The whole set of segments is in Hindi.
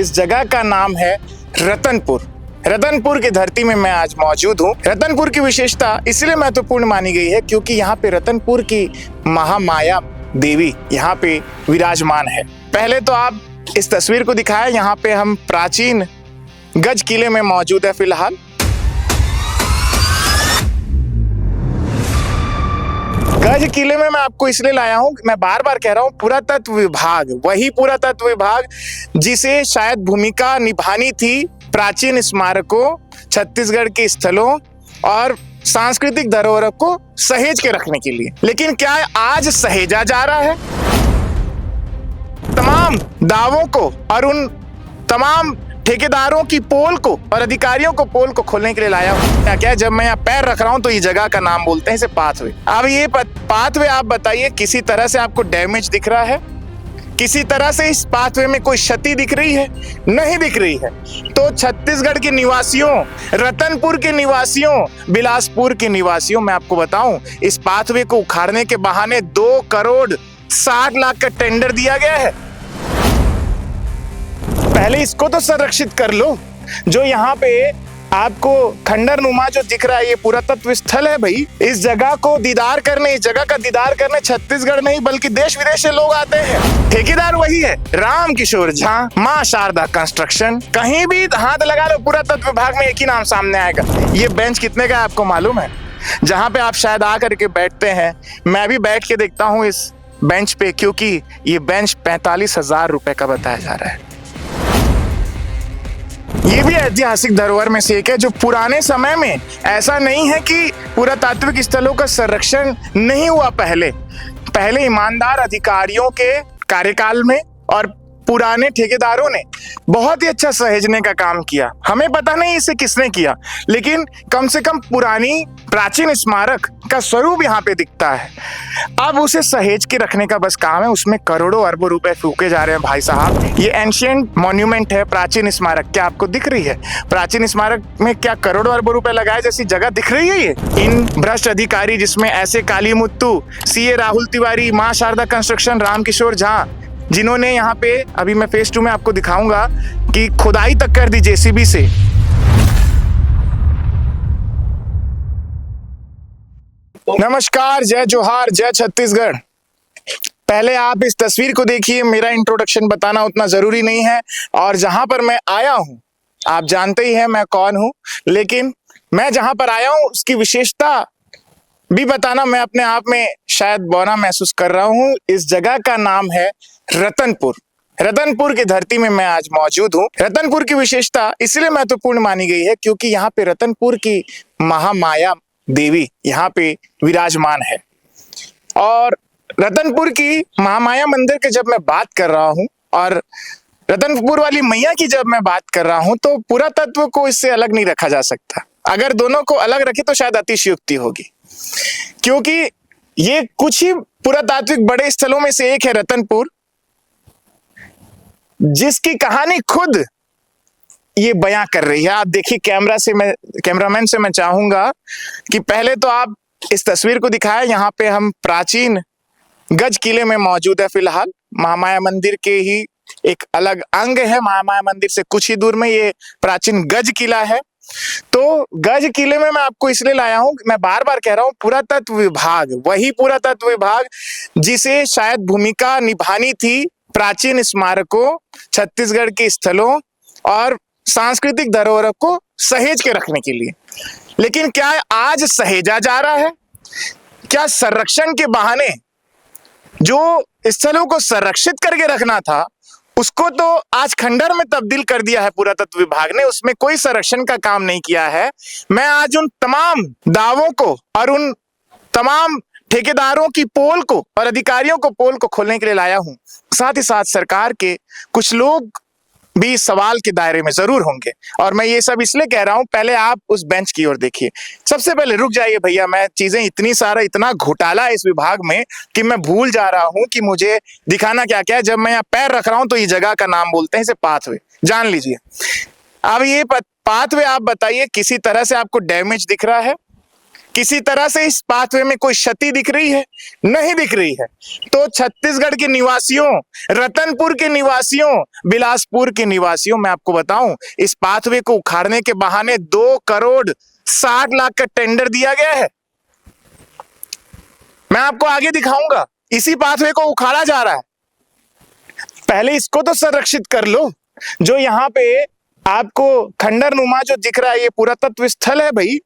इस जगह का नाम है रतनपुर। रतनपुर की धरती में मैं आज मौजूद हूँ। रतनपुर की विशेषता इसलिए महत्वपूर्ण मानी गई है क्योंकि यहाँ पे रतनपुर की महामाया देवी यहाँ पे विराजमान है। पहले तो आप इस तस्वीर को दिखाया, यहाँ पे हम प्राचीन गज किले में मौजूद है। फिलहाल गज किले में मैं आपको इसलिए लाया हूं, मैं बार बार कह रहा हूं, पुरातत्व विभाग, वही पुरातत्व विभाग जिसे शायद भूमिका निभानी थी प्राचीन स्मारकों, छत्तीसगढ़ के स्थलों और सांस्कृतिक धरोहरों को सहेज के रखने के लिए। लेकिन क्या आज सहेजा जा रहा है? तमाम दावों को और उन तमाम ठेकेदारों की पोल को और अधिकारियों को पोल को खोलने के लिए लाया हूं। क्या जब मैं यहाँ पैर रख रहा हूं तो ये जगह का नाम बोलते हैं इसे पाथवे। अब ये पाथवे आप बताइए, किसी तरह से आपको डैमेज दिख रहा है? किसी तरह से इस पाथवे में कोई क्षति दिख रही है? नहीं दिख रही है। तो छत्तीसगढ़ के निवासियों, रतनपुर के निवासियों, बिलासपुर के निवासियों, मैं आपको बताऊं, इस पाथवे को उखाड़ने के बहाने 2 करोड़ 60 लाख का टेंडर दिया गया है। पहले इसको तो संरक्षित कर लो। जो यहाँ पे आपको खंडर नुमा जो दिख रहा है, ये पुरातत्व स्थल है भाई। इस जगह को दीदार करने, इस जगह का दीदार करने छत्तीसगढ़ नहीं बल्कि देश विदेश से लोग आते हैं। ठेकेदार वही है, राम किशोर झा, मां शारदा कंस्ट्रक्शन। कहीं भी हाथ लगा लो पुरातत्व विभाग में एक ही नाम सामने आएगा। ये बेंच कितने का है आपको मालूम है? जहाँ पे आप शायद आकर के बैठते हैं, मैं भी बैठ के देखता हूँ इस बेंच पे, क्योंकि ये बेंच 45,000 रुपए का बताया जा रहा है। ये भी ऐतिहासिक धरोहर में से एक है जो पुराने समय में, ऐसा नहीं है कि पुरातात्विक स्थलों का संरक्षण नहीं हुआ। पहले ईमानदार अधिकारियों के कार्यकाल में और पुराने ठेकेदारों ने बहुत ही अच्छा सहेजने का काम किया। हमें पता नहीं इसे किसने किया, लेकिन कम से कम पुरानी प्राचीन स्मारक का स्वरूप यहाँ पे दिखता है। अब उसे सहेज के रखने का बस काम है। उसमें करोड़ों अरबों रुपए फूके जा रहे हैं भाई साहब। ये एंशिएंट मॉन्यूमेंट है, प्राचीन स्मारक। क्या आपको दिख रही है? प्राचीन स्मारक में क्या करोड़ों अरबों रुपए लगाए जैसी जगह दिख रही है? ये इन भ्रष्ट अधिकारी, जिसमें ऐसे काली मुत्तू, सीए राहुल तिवारी, मां शारदा कंस्ट्रक्शन, राम किशोर झा, जिन्होंने यहाँ पे, अभी मैं फेज 2 में आपको दिखाऊंगा कि खुदाई तक कर दी जेसीबी से। नमस्कार, जय जोहार, जय छत्तीसगढ़। पहले आप इस तस्वीर को देखिए। मेरा इंट्रोडक्शन बताना उतना जरूरी नहीं है, और जहां पर मैं आया हूं आप जानते ही हैं मैं कौन हूं, लेकिन मैं जहां पर आया हूं उसकी विशेषता भी बताना मैं अपने आप में शायद बौना महसूस कर रहा हूं। इस जगह का नाम है रतनपुर। रतनपुर की धरती में मैं आज मौजूद हूँ। रतनपुर की विशेषता इसलिए महत्वपूर्ण मानी गई है क्योंकि यहाँ पे रतनपुर की महामाया देवी यहाँ पे विराजमान है। और रतनपुर की महामाया मंदिर की जब मैं बात कर रहा हूँ और रतनपुर वाली मैया की जब मैं बात कर रहा हूँ, तो पुरातत्व को इससे अलग नहीं रखा जा सकता। अगर दोनों को अलग रखे तो शायद अतिशयोक्ति होगी, क्योंकि ये कुछ ही पुरातात्विक बड़े स्थलों में से एक है रतनपुर, जिसकी कहानी खुद ये बयां कर रही है। आप देखिए, कैमरामैन से मैं चाहूंगा कि पहले तो आप इस तस्वीर को दिखाया। यहाँ पे हम प्राचीन गज किले में मौजूद है। फिलहाल महामाया मंदिर के ही एक अलग अंग है। महामाया मंदिर से कुछ ही दूर में ये प्राचीन गज किला है। तो गज किले में मैं आपको इसलिए लाया हूं, मैं बार बार कह रहा हूं, पुरातत्व विभाग, वही पुरातत्व विभाग जिसे शायद भूमिका निभानी थी प्राचीन स्मारकों, छत्तीसगढ़ के स्थलों और सांस्कृतिक धरोहरों को सहेज के रखने के लिए। लेकिन क्या आज सहेजा जा रहा है? क्या संरक्षण के बहाने जो स्थलों को संरक्षित करके रखना था उसको तो आज खंडर में तब्दील कर दिया है पुरातत्व विभाग ने। उसमें कोई संरक्षण का काम नहीं किया है। मैं आज उन तमाम दावों को और उन तमाम ठेकेदारों की पोल को और अधिकारियों को पोल को खोलने के लिए लाया हूं। साथ ही साथ सरकार के कुछ लोग भी सवाल के दायरे में जरूर होंगे। और मैं ये सब इसलिए कह रहा हूं, पहले आप उस बेंच की ओर देखिए। सबसे पहले रुक जाइए भैया, मैं चीजें इतना घोटाला है इस विभाग में कि मैं भूल जा रहा हूं कि मुझे दिखाना क्या क्या है। जब मैं यहाँ पैर रख रहा हूं तो ये जगह का नाम बोलते हैं इसे पाथवे, जान लीजिए। अब ये पाथवे आप बताइए, किसी तरह से आपको डैमेज दिख रहा है? किसी तरह से इस पाथवे में कोई क्षति दिख रही है? नहीं दिख रही है। तो छत्तीसगढ़ के निवासियों, रतनपुर के निवासियों, बिलासपुर के निवासियों, मैं आपको बताऊं, इस पाथवे को उखाड़ने के बहाने 2 करोड़ 60 लाख का टेंडर दिया गया है। मैं आपको आगे दिखाऊंगा। इसी पाथवे को उखाड़ा जा रहा है। पहले इसको तो संरक्षित कर लो। जो यहाँ पे आपको खंडर नुमा जो दिख रहा है, ये पुरातत्व स्थल है भाई।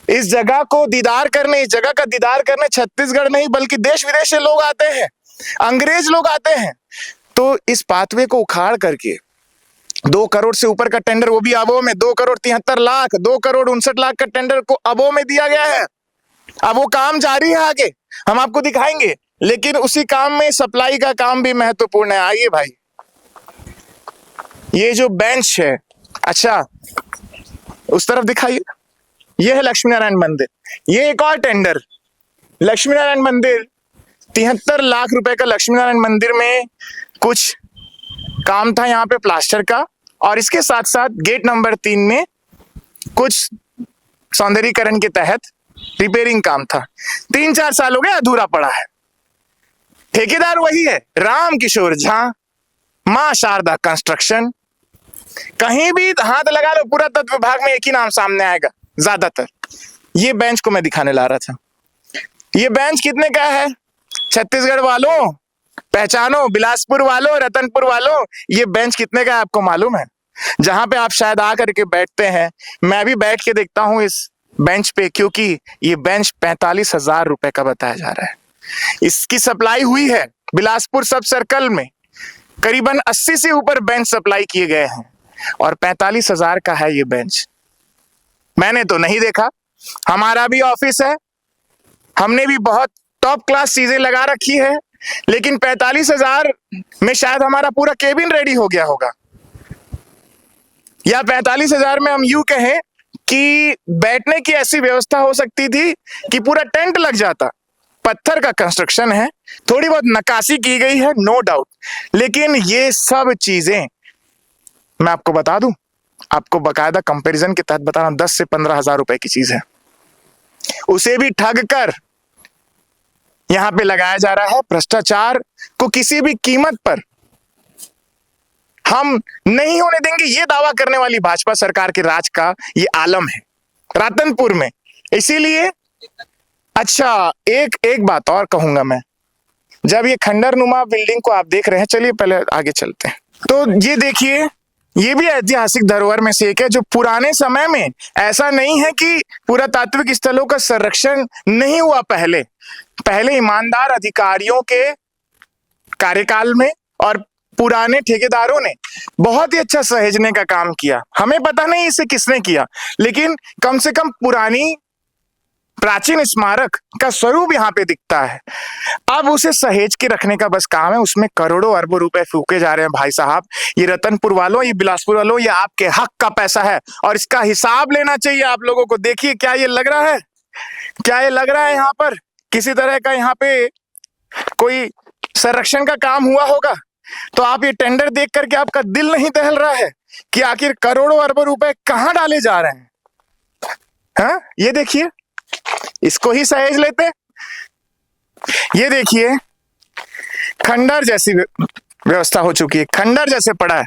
इस जगह को दीदार करने, इस जगह का दीदार करने छत्तीसगढ़ नहीं बल्कि देश विदेश से लोग आते हैं, अंग्रेज लोग आते हैं। तो इस पाथवे को उखाड़ करके 2 करोड़ से ऊपर का टेंडर, वो भी अबों में 2 करोड़ 73 लाख, 2 करोड़ 59 लाख का टेंडर को अबों में दिया गया है। अब वो काम जारी है, आगे हम आपको दिखाएंगे। लेकिन उसी काम में सप्लाई का काम भी महत्वपूर्ण है। आइए भाई, ये जो बेंच है, अच्छा उस तरफ दिखाइए, ये है लक्ष्मी नारायण मंदिर। ये एक और टेंडर, लक्ष्मी नारायण मंदिर, 73 लाख रुपए का लक्ष्मी नारायण मंदिर में कुछ काम था यहाँ पे प्लास्टर का, और इसके साथ साथ गेट नंबर 3 में कुछ सौंदर्यीकरण के तहत रिपेयरिंग काम था। 3-4 साल हो गए अधूरा पड़ा है। ठेकेदार वही है, राम किशोर झा, मां शारदा कंस्ट्रक्शन। कहीं भी हाथ लगा लो, पुरातत्व विभाग में एक ही नाम सामने आएगा ज्यादातर। ये बेंच को मैं दिखाने ला रहा था। ये बेंच कितने का है? छत्तीसगढ़ वालों पहचानो, बिलासपुर वालों, रतनपुर वालों, ये बेंच कितने का है आपको मालूम है? जहां पे आप शायद आकर के बैठते हैं, मैं भी बैठ के देखता हूं इस बेंच पे, क्योंकि ये बेंच 45,000 रुपए का बताया जा रहा है। इसकी सप्लाई हुई है बिलासपुर सब सर्कल में, करीबन 80 से ऊपर बेंच सप्लाई किए गए हैं, और 45,000 का है ये बेंच। मैंने तो नहीं देखा। हमारा भी ऑफिस है, हमने भी बहुत टॉप क्लास चीजें लगा रखी है, लेकिन 45,000 में शायद हमारा पूरा केबिन रेडी हो गया होगा, या 45,000 में हम यूं कहें कि बैठने की ऐसी व्यवस्था हो सकती थी कि पूरा टेंट लग जाता। पत्थर का कंस्ट्रक्शन है, थोड़ी बहुत नक्काशी की गई है, नो डाउट, लेकिन ये सब चीजें मैं आपको बता दूं, आपको बकायदा कंपैरिजन के तहत बता रहा हूं, 10 से 15,000 रुपए की चीज है, उसे भी ठग कर यहां पे लगाया जा रहा है। भ्रष्टाचार को किसी भी कीमत पर हम नहीं होने देंगे, ये दावा करने वाली भाजपा सरकार के राज का ये आलम है रतनपुर में। इसीलिए अच्छा, एक बात और कहूंगा मैं, जब ये खंडर नुमा बिल्डिंग को आप देख रहे हैं, चलिए पहले आगे चलते हैं। तो ये देखिए, ये भी ऐतिहासिक धरोहर में से एक है, जो पुराने समय में, ऐसा नहीं है कि पुरातात्विक स्थलों का संरक्षण नहीं हुआ। पहले ईमानदार अधिकारियों के कार्यकाल में और पुराने ठेकेदारों ने बहुत ही अच्छा सहेजने का काम किया। हमें पता नहीं इसे किसने किया, लेकिन कम से कम पुरानी प्राचीन स्मारक का स्वरूप यहाँ पे दिखता है। अब उसे सहेज के रखने का बस काम है, उसमें करोड़ों अरबों रुपए फूके जा रहे हैं भाई साहब। ये रतनपुर वालों, ये बिलासपुर वालों, ये आपके हक का पैसा है और इसका हिसाब लेना चाहिए आप लोगों को। देखिए, क्या ये लग रहा है, क्या ये लग रहा है यहाँ पर किसी तरह का यहाँ पे कोई संरक्षण का काम हुआ होगा? तो आप ये टेंडर देख करके आपका दिल नहीं दहल रहा है कि आखिर करोड़ों अरबों रुपए कहां डाले जा रहे हैं? हाँ, ये देखिए, इसको ही सहेज लेते। ये देखिए, खंडर जैसी व्यवस्था हो चुकी है, खंडर जैसे पड़ा है।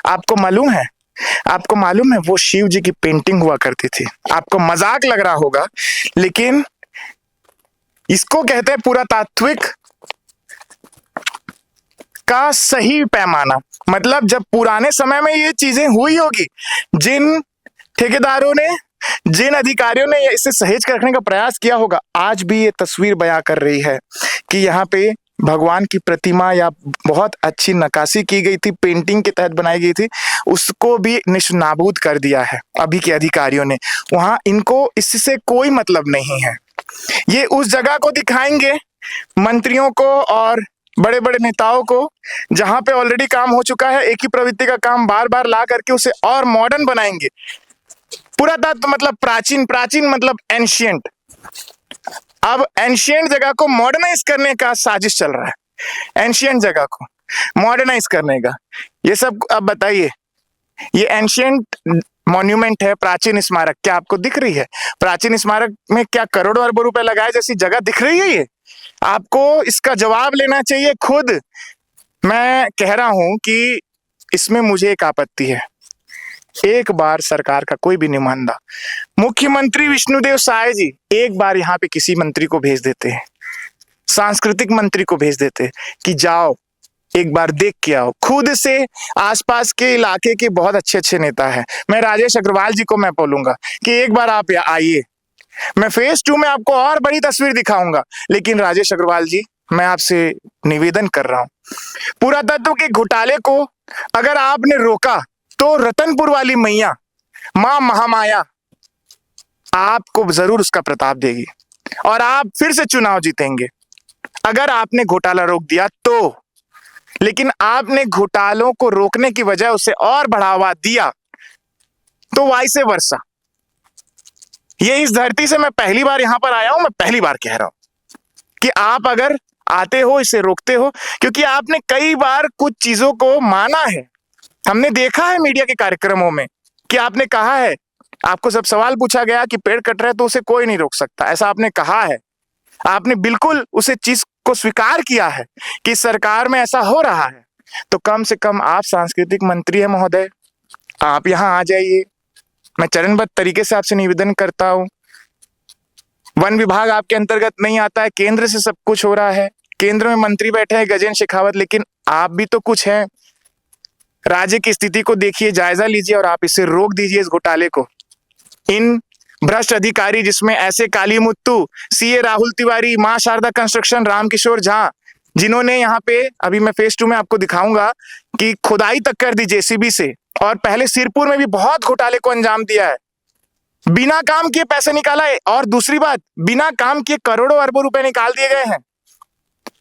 आपको मालूम है, आपको मालूम है वो शिव जी की पेंटिंग हुआ करती थी। आपको मजाक लग रहा होगा, लेकिन इसको कहते हैं पुरातात्विक का सही पैमाना। मतलब जब पुराने समय में ये चीजें हुई होगी, जिन ठेकेदारों ने, जिन अधिकारियों ने इसे सहेज कर रखने का प्रयास किया होगा, आज भी ये तस्वीर बयां कर रही है कि यहाँ पे भगवान की प्रतिमा या बहुत अच्छी नक्काशी की गई थी, पेंटिंग के तहत बनाई गई थी, उसको भी निष्नाबूद कर दिया है अभी के अधिकारियों ने। वहां इनको इससे कोई मतलब नहीं है। ये उस जगह को दिखाएंगे मंत्रियों को और बड़े बड़े नेताओं को, जहां पे ऑलरेडी काम हो चुका है। एक ही प्रवृत्ति का काम बार बार ला करके उसे और मॉडर्न बनाएंगे। पुरातत्व मतलब प्राचीन, प्राचीन मतलब एंशियंट। अब एंशियंट जगह को मॉडर्नाइज करने का साजिश चल रहा है, एंशियंट जगह को मॉडर्नाइज करने का। ये सब अब बताइए, ये एंशियंट मॉन्यूमेंट है, प्राचीन स्मारक, क्या आपको दिख रही है? प्राचीन स्मारक में क्या करोड़ों अरबों रुपए लगाए जैसी जगह दिख रही है? ये आपको इसका जवाब लेना चाहिए खुद। मैं कह रहा हूं कि इसमें मुझे एक आपत्ति है। एक बार सरकार का कोई भी नुमाइंदा, मुख्यमंत्री विष्णुदेव साय जी एक बार यहाँ पे किसी मंत्री को भेज देते हैं, सांस्कृतिक मंत्री को भेज देते हैं कि जाओ एक बार देख के आओ खुद से। आसपास के इलाके के बहुत अच्छे अच्छे नेता हैं, मैं राजेश अग्रवाल जी को मैं बोलूंगा कि एक बार आप आइए, मैं फेज 2 में आपको और बड़ी तस्वीर दिखाऊंगा। लेकिन राजेश अग्रवाल जी, मैं आपसे निवेदन कर रहा हूं, पुरातत्व के घोटाले को अगर आपने रोका तो रतनपुर वाली मैया मां महामाया आपको जरूर उसका प्रताप देगी और आप फिर से चुनाव जीतेंगे अगर आपने घोटाला रोक दिया तो। लेकिन आपने घोटालों को रोकने की बजाय उसे और बढ़ावा दिया, तो वाइसे वर्षा। ये इस धरती से मैं पहली बार यहां पर आया हूं, मैं पहली बार कह रहा हूं कि आप अगर आते हो इसे रोकते हो, क्योंकि आपने कई बार कुछ चीजों को माना है। हमने देखा है मीडिया के कार्यक्रमों में कि आपने कहा है, आपको जब सवाल पूछा गया कि पेड़ कट रहा है तो उसे कोई नहीं रोक सकता, ऐसा आपने कहा है। आपने बिल्कुल उसे चीज को स्वीकार किया है कि सरकार में ऐसा हो रहा है। तो कम से कम आप सांस्कृतिक मंत्री हैं महोदय, आप यहां आ जाइए। मैं चरणबद्ध तरीके से आपसे निवेदन करता हूं। वन विभाग आपके अंतर्गत नहीं आता है, केंद्र से सब कुछ हो रहा है, केंद्र में मंत्री बैठे हैं गजेंद्र शेखावत, लेकिन आप भी तो कुछ हैं। राज्य की स्थिति को देखिए, जायजा लीजिए और आप इसे रोक दीजिए, इस घोटाले को। इन भ्रष्ट अधिकारी जिसमें ऐसे काली मुत्तू, सीए राहुल तिवारी, मां शारदा कंस्ट्रक्शन, रामकिशोर झा, जिन्होंने यहाँ पे, अभी मैं फेज 2 में आपको दिखाऊंगा कि खुदाई तक कर दी जेसीबी से, और पहले सिरपुर में भी बहुत घोटाले को अंजाम दिया है, बिना काम किए पैसे निकाला है। और दूसरी बात, बिना काम किए करोड़ों अरबों रुपए निकाल दिए गए हैं।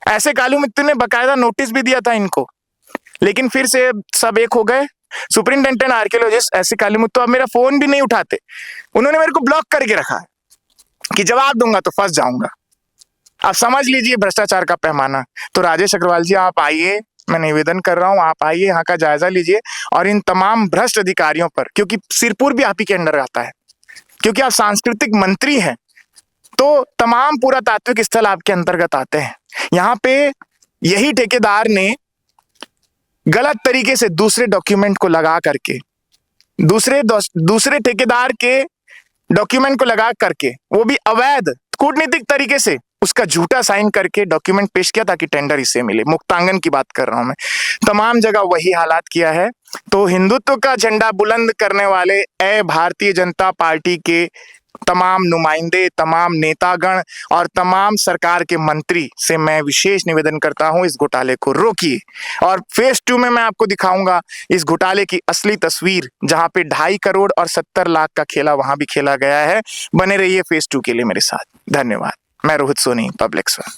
ऐसे कालू मित्तू ने बकायदा नोटिस भी दिया था इनको, लेकिन फिर से सब एक हो गए। सुपरिंटेंडेंट आर्कियोलॉजिस्ट ऐसे काली मुत्तू अब मेरा फोन भी नहीं उठाते, उन्होंने मेरे को ब्लॉक करके रखा है कि जवाब दूंगा तो फंस जाऊंगा। आप समझ लीजिए भ्रष्टाचार का पैमाना। तो राजेश अग्रवाल जी, आप आइए, मैं निवेदन कर रहा हूं, आप आइए, यहाँ का जायजा लीजिए और इन तमाम भ्रष्ट अधिकारियों पर, क्योंकि सिरपुर भी आप ही के अंडर आता है, क्योंकि आप सांस्कृतिक मंत्री हैं, तो तमाम पुरातात्विक स्थल आपके अंतर्गत आते हैं। यहाँ पे यही ठेकेदार ने गलत तरीके से दूसरे डॉक्यूमेंट को लगा करके, दूसरे ठेकेदार के डॉक्यूमेंट को लगा करके, वो भी अवैध कूटनीतिक तरीके से उसका झूठा साइन करके डॉक्यूमेंट पेश किया ताकि टेंडर इसे मिले। मुक्तांगन की बात कर रहा हूं मैं, तमाम जगह वही हालात किया है। तो हिंदुत्व का झंडा बुलंद करने वाले भारतीय जनता पार्टी के तमाम नुमाइंदे, तमाम नेतागण और तमाम सरकार के मंत्री से मैं विशेष निवेदन करता हूं, इस घोटाले को रोकिए। और फेज 2 में मैं आपको दिखाऊंगा इस घोटाले की असली तस्वीर, जहां पे 2.5 करोड़ और 70 लाख का खेला वहां भी खेला गया है। बने रहिए फेज 2 के लिए मेरे साथ। धन्यवाद। मैं रोहित सोनी, पब्लिक स्वर।